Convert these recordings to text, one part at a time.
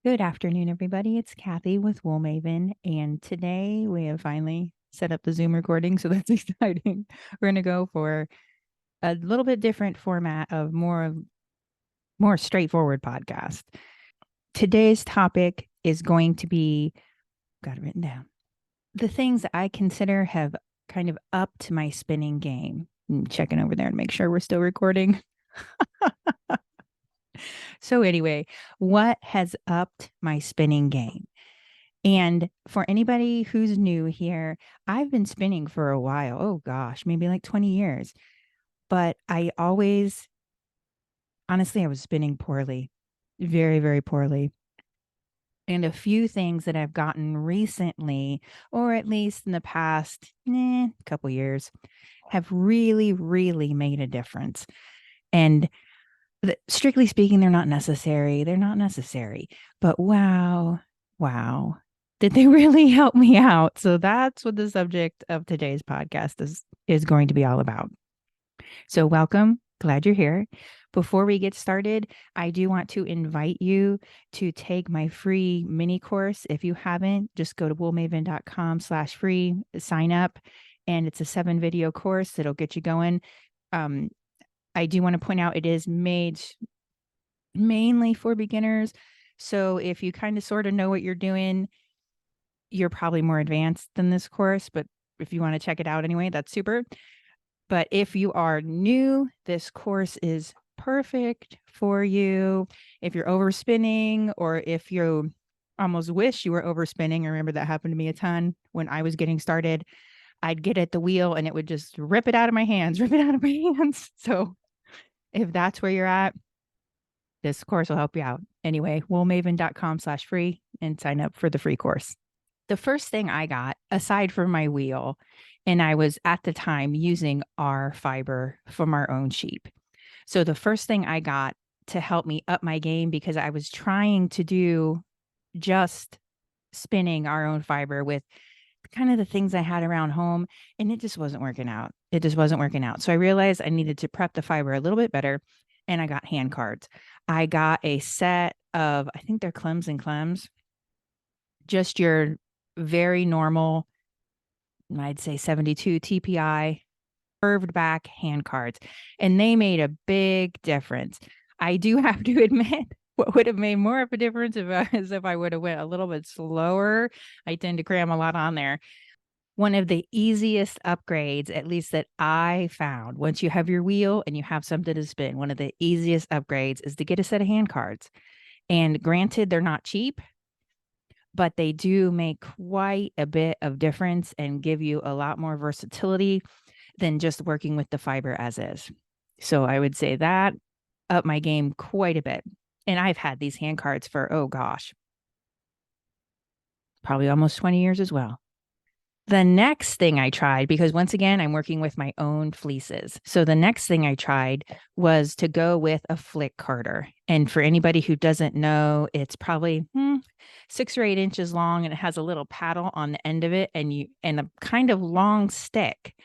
Good afternoon, everybody. It's Kathy with Wool Maven, and today we have finally set up the Zoom recording, so that's exciting. We're going to go for a little bit different format of more straightforward podcast. Today's topic is going to be, got it written down, the things that I consider have kind of upped my spinning game. I'm checking over there to make sure we're still recording. So anyway, what has upped my spinning game? And for anybody who's new here, I've been spinning for a while. Oh gosh, maybe like 20 years. But honestly, I was spinning poorly, very, very poorly. And a few things that I've gotten recently, or at least in the past couple years, have really, really made a difference. And strictly speaking, they're not necessary. They're not necessary. But wow, did they really help me out? So that's what the subject of today's podcast is going to be all about. So welcome. Glad you're here. Before we get started, I do want to invite you to take my free mini course. If you haven't, just go to woolmaven.com/free, sign up, and it's a 7-video course that'll get you going. I do want to point out it is made mainly for beginners. So if you kind of sort of know what you're doing, you're probably more advanced than this course. But if you want to check it out anyway, that's super. But if you are new, this course is perfect for you. If you're overspinning, or if you almost wish you were overspinning, I remember that happened to me a ton when I was getting started. I'd get at the wheel and it would just rip it out of my hands, rip it out of my hands. So if that's where you're at, this course will help you out. Anyway, woolmaven.com/free and sign up for the free course. The first thing I got, aside from my wheel, and I was at the time using our fiber from our own sheep. So the first thing I got to help me up my game, because I was trying to do just spinning our own fiber with kind of the things I had around home, and it just wasn't working out. It just wasn't working out. So I realized I needed to prep the fiber a little bit better, and I got hand cards. I got a set of, I think they're Clems and Clems, just your very normal, I'd say 72 TPI curved back hand cards, and they made a big difference. I do have to admit, what would have made more of a difference if I would have went a little bit slower. I tend to cram a lot on there. One of the easiest upgrades, at least that I found, once you have your wheel and you have something to spin, one of the easiest upgrades is to get a set of hand cards. And granted, they're not cheap, but they do make quite a bit of difference and give you a lot more versatility than just working with the fiber as is. So I would say that upped my game quite a bit. And I've had these hand cards for, oh gosh, probably almost 20 years as well. The next thing I tried, because once again, I'm working with my own fleeces. So the next thing I tried was to go with a flick carder. And for anybody who doesn't know, it's probably 6 or 8 inches long, and it has a little paddle on the end of it, and a kind of long stick.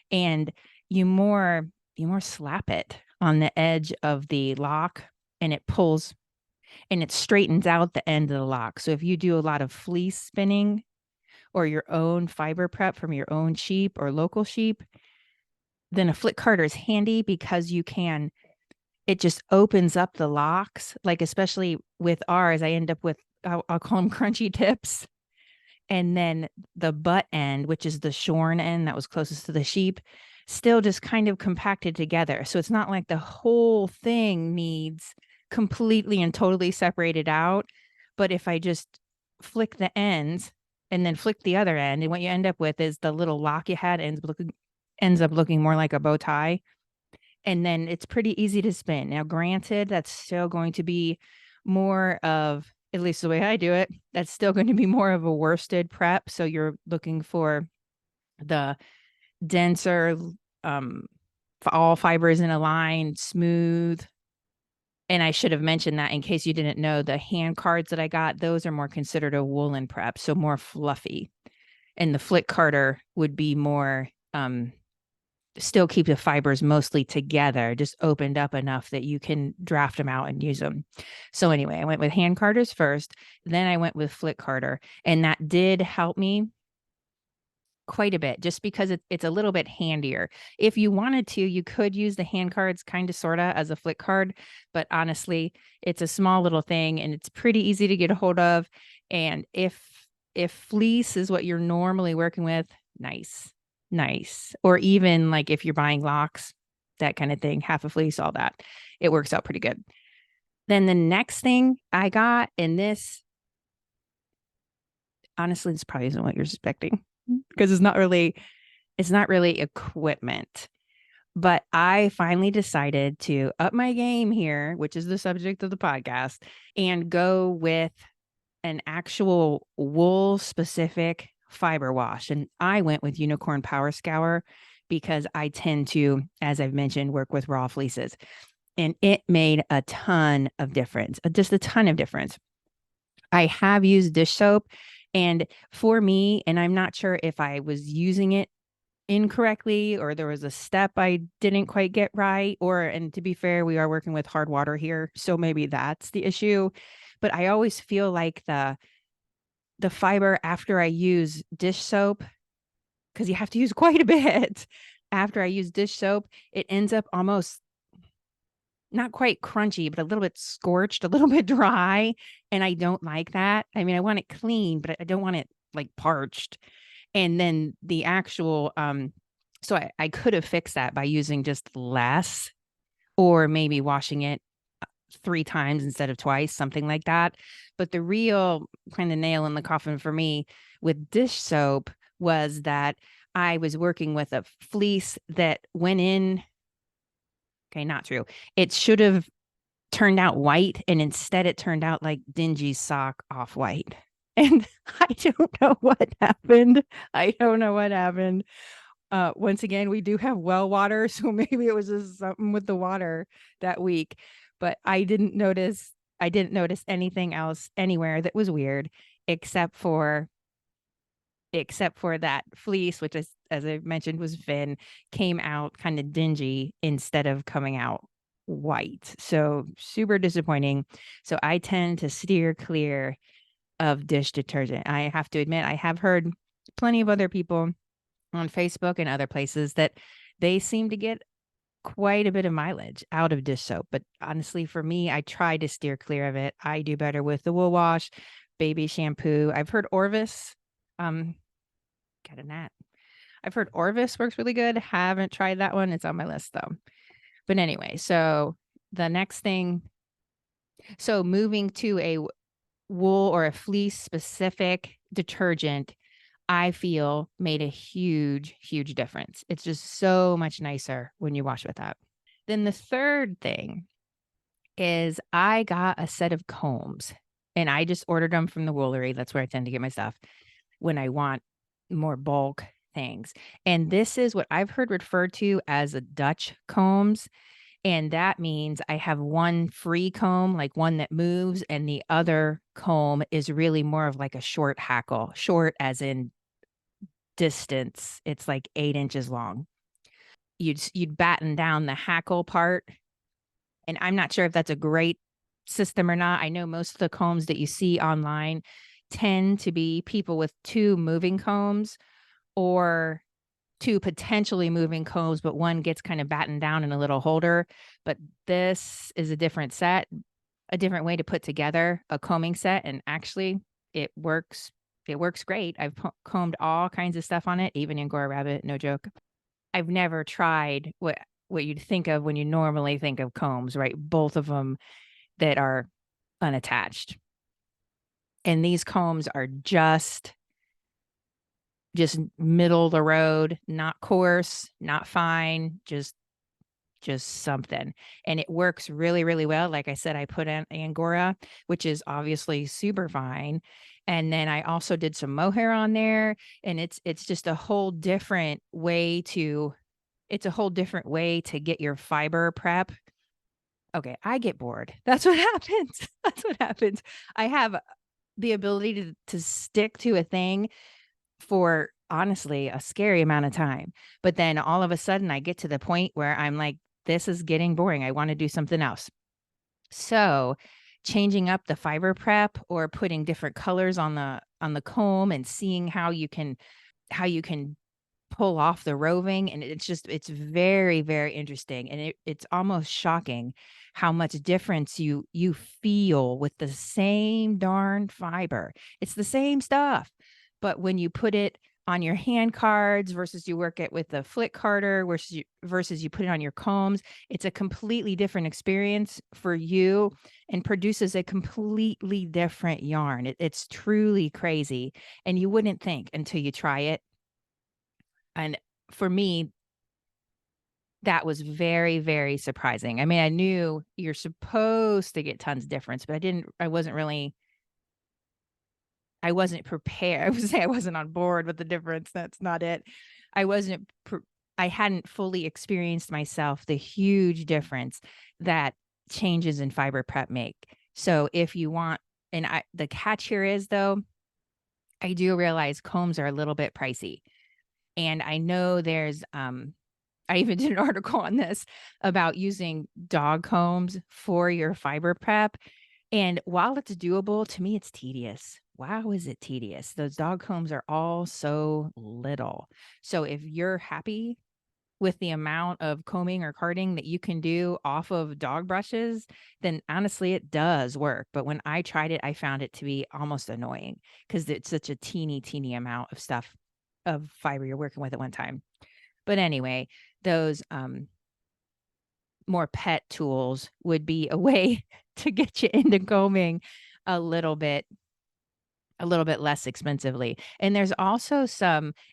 And you more slap it on the edge of the lock, and it pulls and it straightens out the end of the lock. So if you do a lot of fleece spinning or your own fiber prep from your own sheep or local sheep, then a flick carder is handy because it just opens up the locks. Like, especially with ours, I end up with, I'll call them crunchy tips. And then the butt end, which is the shorn end that was closest to the sheep, still just kind of compacted together. So it's not like the whole thing needs completely and totally separated out. But if I just flick the ends and then flick the other end, and what you end up with is the little lock you had ends up looking more like a bow tie. And then it's pretty easy to spin. Now, granted, that's still going to be more of, at least the way I do it, that's still going to be more of a worsted prep. So you're looking for the denser, all fibers in a line, smooth. And I should have mentioned that in case you didn't know, the hand cards that I got, those are more considered a woolen prep, so more fluffy. And the flick carder would be more still keep the fibers mostly together, just opened up enough that you can draft them out and use them. So anyway, I went with hand carders first, then I went with flick carder, and that did help me quite a bit just because it's a little bit handier. If you wanted to, you could use the hand cards kind of sort of as a flick card, but honestly, it's a small little thing and it's pretty easy to get a hold of. And if fleece is what you're normally working with, nice. Nice. Or even like if you're buying locks, that kind of thing, half a fleece, all that. It works out pretty good. Then the next thing I got, and this honestly, this probably isn't what you're expecting because it's not really equipment. But I finally decided to up my game here, which is the subject of the podcast, and go with an actual wool specific fiber wash. And I went with Unicorn Power Scour because I tend to, as I've mentioned, work with raw fleeces. And it made a ton of difference, just a ton of difference. I have used dish soap, and for me, and I'm not sure if I was using it incorrectly or there was a step I didn't quite get right, or, and to be fair, we are working with hard water here, so maybe that's the issue. But I always feel like the fiber after I use dish soap, because you have to use quite a bit after I use dish soap, it ends up almost not quite crunchy, but a little bit scorched, a little bit dry. And I don't like that. I mean, I want it clean, but I don't want it like parched. And then the actual, so I could have fixed that by using just less or maybe washing it 3 times instead of twice, something like that. But the real kind of nail in the coffin for me with dish soap was that I was working with a fleece that went in. Okay, not true. It should have turned out white, and instead it turned out like dingy sock off white. And I don't know what happened. I don't know what happened. Once again, we do have well water, so maybe it was just something with the water that week. But I didn't notice anything else anywhere that was weird, except for that fleece, which is, as I mentioned, was Finn, came out kind of dingy instead of coming out white. So super disappointing. So I tend to steer clear of dish detergent. I have to admit, I have heard plenty of other people on Facebook and other places that they seem to get quite a bit of mileage out of dish soap. But honestly, for me, I try to steer clear of it. I do better with the wool wash, baby shampoo. I've heard Orvis, get a gnat. I've heard Orvis works really good. Haven't tried that one. It's on my list though. But anyway, so the next thing, so moving to a wool or a fleece specific detergent, I feel made a huge, huge difference. It's just so much nicer when you wash with that. Then the third thing is I got a set of combs, and I just ordered them from the woolery. That's where I tend to get my stuff when I want more bulk things. And this is what I've heard referred to as a Dutch combs. And that means I have one free comb, like one that moves, and the other comb is really more of like a short hackle, short as in distance. It's like 8 inches long. You'd batten down the hackle part. And I'm not sure if that's a great system or not. I know most of the combs that you see online tend to be people with two moving combs or two potentially moving combs, but one gets kind of battened down in a little holder. But this is a different set, a different way to put together a combing set. And actually, it works. It works great. I've combed all kinds of stuff on it, even Angora rabbit, no joke. I've never tried what you'd think of when you normally think of combs, right? Both of them that are unattached. And these combs are just middle of the road, not coarse, not fine, just something. And it works really, really well. Like I said, I put in Angora, which is obviously super fine. And then I also did some mohair on there. And it's just a whole different way to get your fiber prep. Okay, I get bored. That's what happens. That's what happens. I have the ability to stick to a thing for honestly a scary amount of time. But then all of a sudden I get to the point where I'm like, this is getting boring. I want to do something else. So, changing up the fiber prep or putting different colors on the comb and seeing how you can pull off the roving, and it's very, very interesting, and it's almost shocking how much difference you feel with the same darn fiber. It's the same stuff, but when you put it on your hand cards versus you work it with the flick carder versus you put it on your combs, it's a completely different experience for you and produces a completely different yarn. It's truly crazy, and you wouldn't think until you try it. And for me, that was very, very surprising. I mean, I knew you're supposed to get tons of difference, but I wasn't prepared. I would say I wasn't on board with the difference. That's not it. I wasn't, pre- I hadn't fully experienced myself the huge difference that changes in fiber prep make. So if you want, the catch here is though, I do realize combs are a little bit pricey. And I know I even did an article on this about using dog combs for your fiber prep. And while it's doable, to me, it's tedious. Wow, is it tedious? Those dog combs are all so little. So if you're happy with the amount of combing or carding that you can do off of dog brushes, then honestly, it does work. But when I tried it, I found it to be almost annoying because it's such a teeny, teeny amount of stuff of fiber you're working with at one time. But anyway, those more pet tools would be a way to get you into combing a little bit a little bit less expensively. And there's also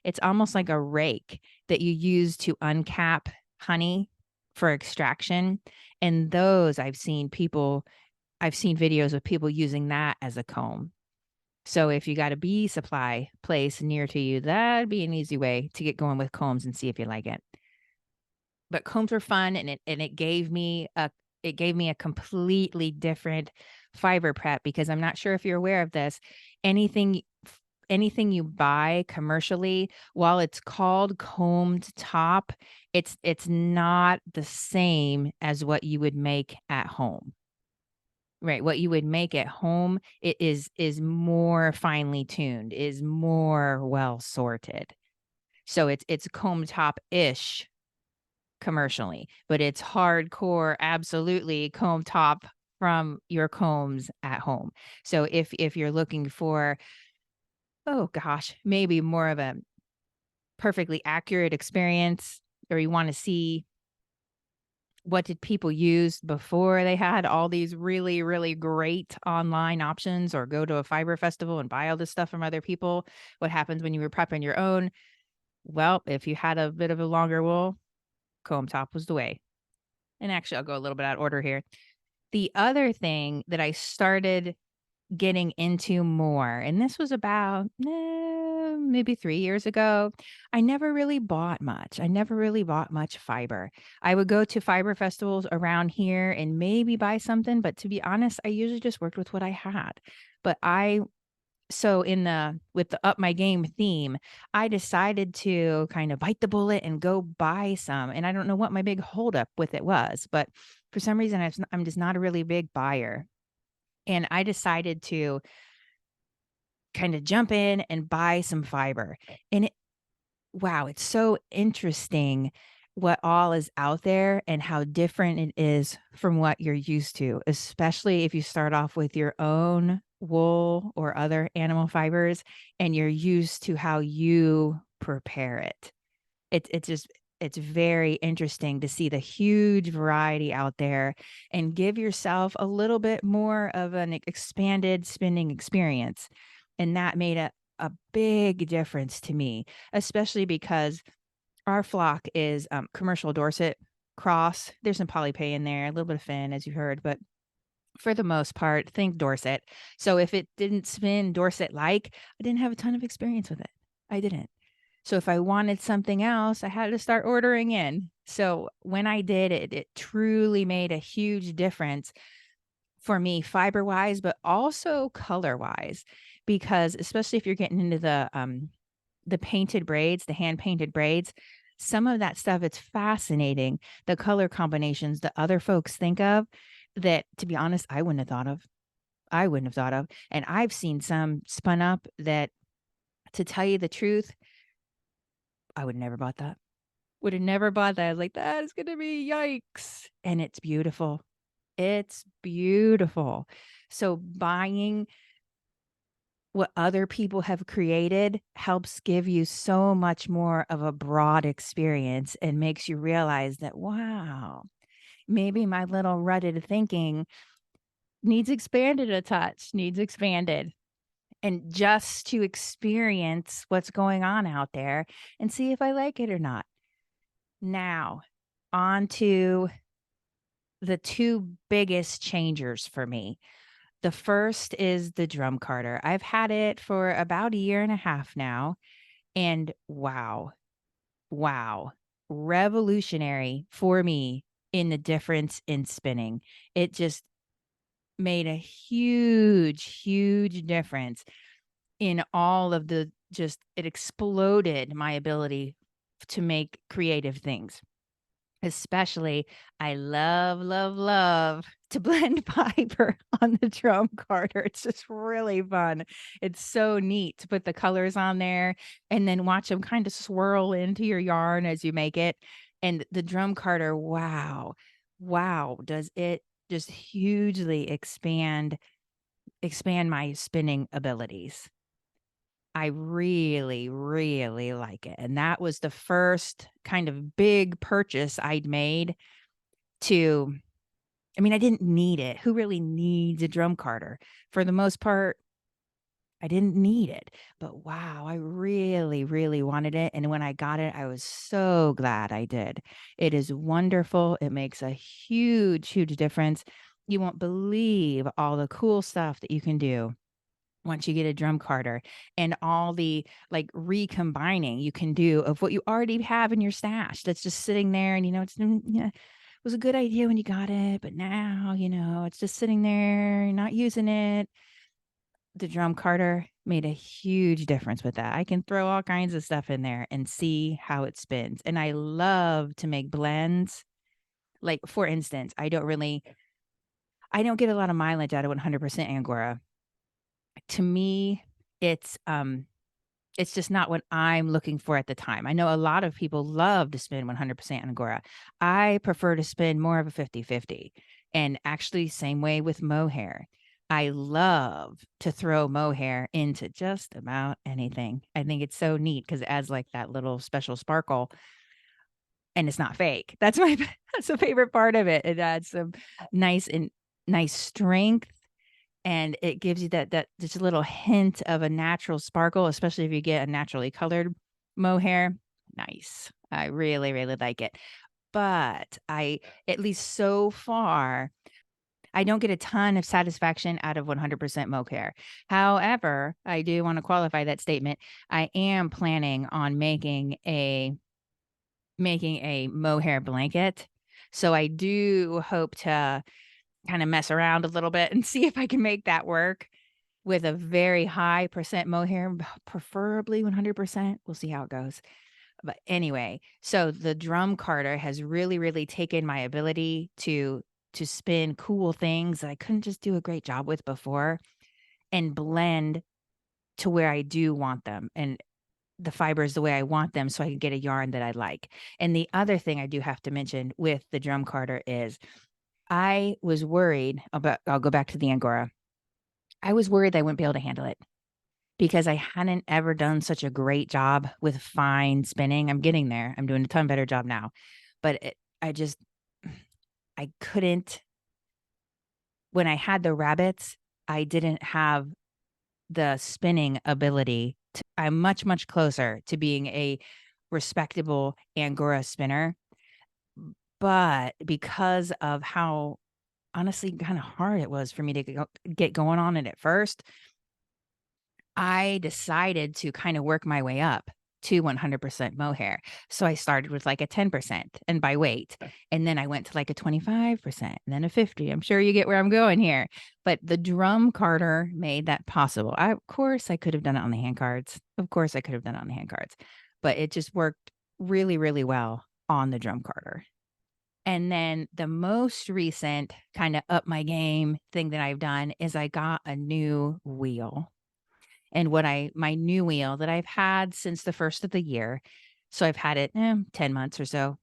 it's almost like a rake that you use to uncap honey for extraction. And those I've seen videos of people using that as a comb. So if you got a bee supply place near to you, that'd be an easy way to get going with combs and see if you like it. But combs were fun, and it gave me a completely different fiber prep because I'm not sure if you're aware of this. Anything anything you buy commercially, while it's called combed top, it's not the same as what you would make at home. Right, what you would make at home, it is more finely tuned, is more well sorted. So it's comb top-ish commercially, but it's hardcore, absolutely comb top from your combs at home. So if you're looking for, oh gosh, maybe more of a perfectly accurate experience, or you want to see what did people use before they had all these really, really great online options, or go to a fiber festival and buy all this stuff from other people, what happens when you were prepping your own? Well, if you had a bit of a longer wool, comb top was the way. And actually, I'll go a little bit out of order here. The other thing that I started getting into more, and this was about maybe 3 years ago, I never really bought much. I never really bought much fiber. I would go to fiber festivals around here and maybe buy something, but to be honest, I usually just worked with what I had. But I so in the with the up my game theme, I decided to kind of bite the bullet and go buy some. And I don't know what my big holdup with it was, but for some reason I'm just not a really big buyer. And I decided to kind of jump in and buy some fiber. And wow, it's so interesting what all is out there and how different it is from what you're used to, especially if you start off with your own wool or other animal fibers and you're used to how you prepare it. It's just it's very interesting to see the huge variety out there and give yourself a little bit more of an expanded spinning experience. And that made a big difference to me, especially because our flock is commercial Dorset cross. There's some polypay in there, a little bit of Finn, as you heard, but for the most part, think Dorset. So if it didn't spin Dorset like, I didn't have a ton of experience with it. I didn't. So if I wanted something else, I had to start ordering in. So when I did it, it truly made a huge difference for me fiber wise, but also color wise, because especially if you're getting into the the painted braids, the hand painted braids, some of that stuff, it's fascinating. The color combinations that other folks think of that, to be honest, I wouldn't have thought of. I wouldn't have thought of. And I've seen some spun up that, to tell you the truth, I would never bought that. Would have never bought that. I was like, that is gonna be yikes. And it's beautiful. It's beautiful. So buying what other people have created helps give you so much more of a broad experience and makes you realize that, wow, maybe my little rutted thinking needs expanded a touch, needs expanded. And just to experience what's going on out there and see if I like it or not. Now, on to the two biggest changers for me. The first is the drum carter. I've had it for about a year and a half now, and wow, wow, revolutionary for me in the difference in spinning. It just made a huge, huge difference in all of the, just it exploded my ability to make creative things. Especially, I love, love, love to blend fiber on the drum carder. It's just really fun. It's so neat to put the colors on there and then watch them kind of swirl into your yarn as you make it. And the drum carder, wow, wow, does it just hugely expand my spinning abilities. I really, really like it. And that was the first kind of big purchase I'd made to, I mean, I didn't need it. Who really needs a drum carder? For the most part, I didn't need it. But wow, I really, really wanted it. And when I got it, I was so glad I did. It is wonderful. It makes a huge, huge difference. You won't believe all the cool stuff that you can do once you get a drum carder, and all the like recombining you can do of what you already have in your stash that's just sitting there. And it's, yeah, it was a good idea when you got it, but now it's just sitting there, you're not using it. The drum carder made a huge difference with that. I can throw all kinds of stuff in there and see how it spins. And I love to make blends. Like, for instance, I don't get a lot of mileage out of 100% Angora. To me, it's just not what I'm looking for at the time. I know a lot of people love to spin 100% Angora. I prefer to spin more of a 50-50. And actually, same way with mohair. I love to throw mohair into just about anything. I think it's so neat because it adds like that little special sparkle, and it's not fake. That's my that's a favorite part of it. It adds some nice strength, and it gives you that just a little hint of a natural sparkle, especially if you get a naturally colored mohair. Nice. I really, really like it. But at least so far, I don't get a ton of satisfaction out of 100% mohair. However, I do want to qualify that statement. I am planning on making a mohair blanket. So I do hope to kind of mess around a little bit and see if I can make that work with a very high percent mohair, preferably 100%. We'll see how it goes. But anyway, so the drum carder has really, really taken my ability to spin cool things that I couldn't just do a great job with before, and blend to where I do want them, and the fibers the way I want them, so I can get a yarn that I like. And the other thing I do have to mention with the drum carder is I was worried about, I'll go back to the Angora. I was worried I wouldn't be able to handle it because I hadn't ever done such a great job with fine spinning. I'm getting there. I'm doing a ton better job now. But I couldn't, when I had the rabbits, I didn't have the spinning ability. I'm much, much closer to being a respectable Angora spinner. But because of how honestly kind of hard it was for me to get going on it at first, I decided to kind of work my way up. to 100% mohair. So I started with like a 10% and by weight. And then I went to like a 25% and then a 50. I'm sure you get where I'm going here. But the drum carder made that possible. Of course, I could have done it on the hand cards. Of course, I could have done it on the hand cards. But it just worked really, really well on the drum carder. And then the most recent kind of up my game thing that I've done is I got a new wheel. And my new wheel that I've had since the first of the year, so I've had it 10 months or so,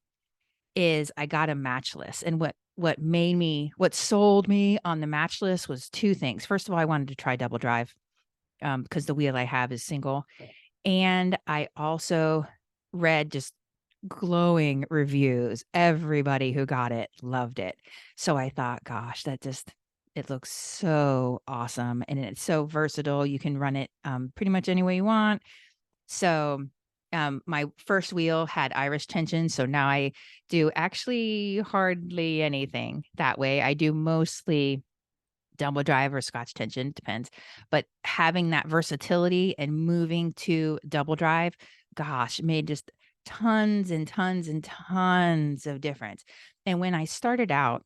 is I got a matchless. And what sold me on the matchless was two things. First of all, I wanted to try double drive because the wheel I have is single. And I also read just glowing reviews. Everybody who got it loved it. So I thought, gosh, it looks so awesome. And it's so versatile. You can run it pretty much any way you want. So my first wheel had Irish tension. So now I do actually hardly anything that way. I do mostly double drive or Scotch tension, depends. But having that versatility and moving to double drive, gosh, made just tons and tons and tons of difference. And when I started out,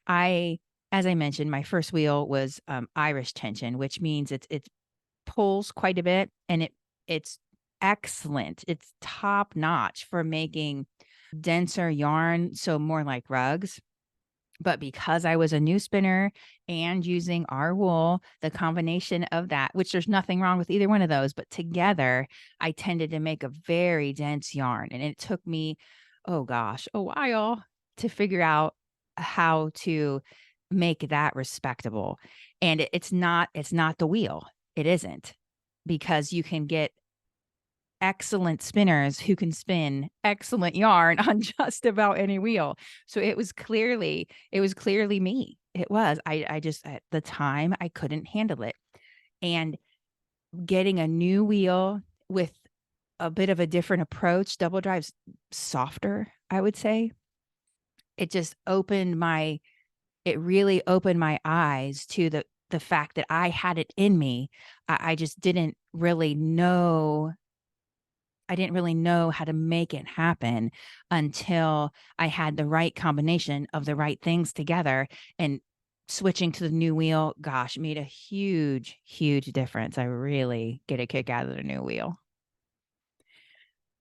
as I mentioned, my first wheel was Irish tension, which means it pulls quite a bit, and it's excellent. It's top notch for making denser yarn, so more like rugs. But because I was a new spinner and using our wool, the combination of that, which there's nothing wrong with either one of those, but together I tended to make a very dense yarn. And it took me, oh gosh, a while to figure out how to make that respectable. And it's not the wheel. It isn't, because you can get excellent spinners who can spin excellent yarn on just about any wheel. So it was clearly me. It was. I just at the time I couldn't handle it. And getting a new wheel with a bit of a different approach, double drive's softer, I would say. It just really opened my eyes to the fact that I had it in me. I just didn't really know how to make it happen until I had the right combination of the right things together. And switching to the new wheel, gosh, made a huge, huge difference. I really get a kick out of the new wheel.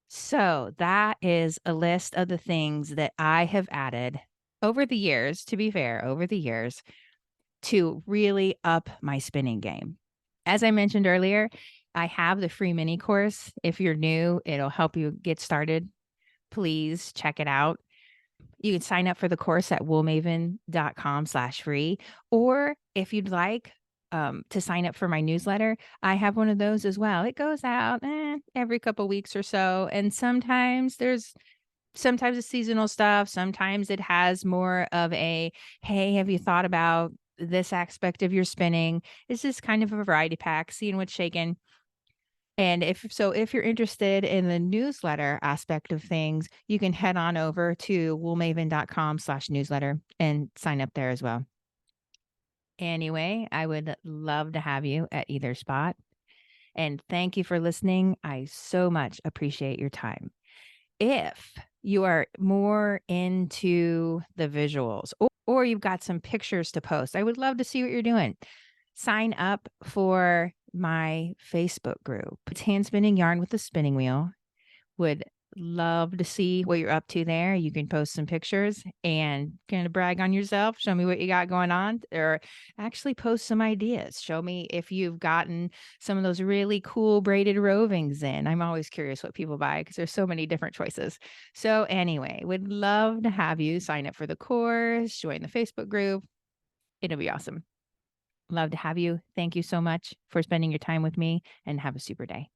So that is a list of the things that I have added over the years, to be fair, over the years, to really up my spinning game. As I mentioned earlier, I have the free mini course. If you're new, it'll help you get started. Please check it out. You can sign up for the course at woolmaven.com/free. Or if you'd like to sign up for my newsletter, I have one of those as well. It goes out every couple weeks or so. And sometimes it's seasonal stuff. Sometimes it has more of a, hey, have you thought about this aspect of your spinning? It's just kind of a variety pack, seeing what's shaking. And if you're interested in the newsletter aspect of things, you can head on over to woolmaven.com/newsletter and sign up there as well. Anyway, I would love to have you at either spot. And thank you for listening. I so much appreciate your time. If you are more into the visuals, or you've got some pictures to post, I would love to see what you're doing. Sign up for my Facebook group. It's Hand Spinning Yarn with the Spinning Wheel. Would love to see what you're up to there. You can post some pictures and kind of brag on yourself. Show me what you got going on, or actually post some ideas. Show me if you've gotten some of those really cool braided rovings in. I'm always curious what people buy because there's so many different choices. So anyway, would love to have you sign up for the course, join the Facebook group. It'll be awesome. Love to have you. Thank you so much for spending your time with me, and have a super day.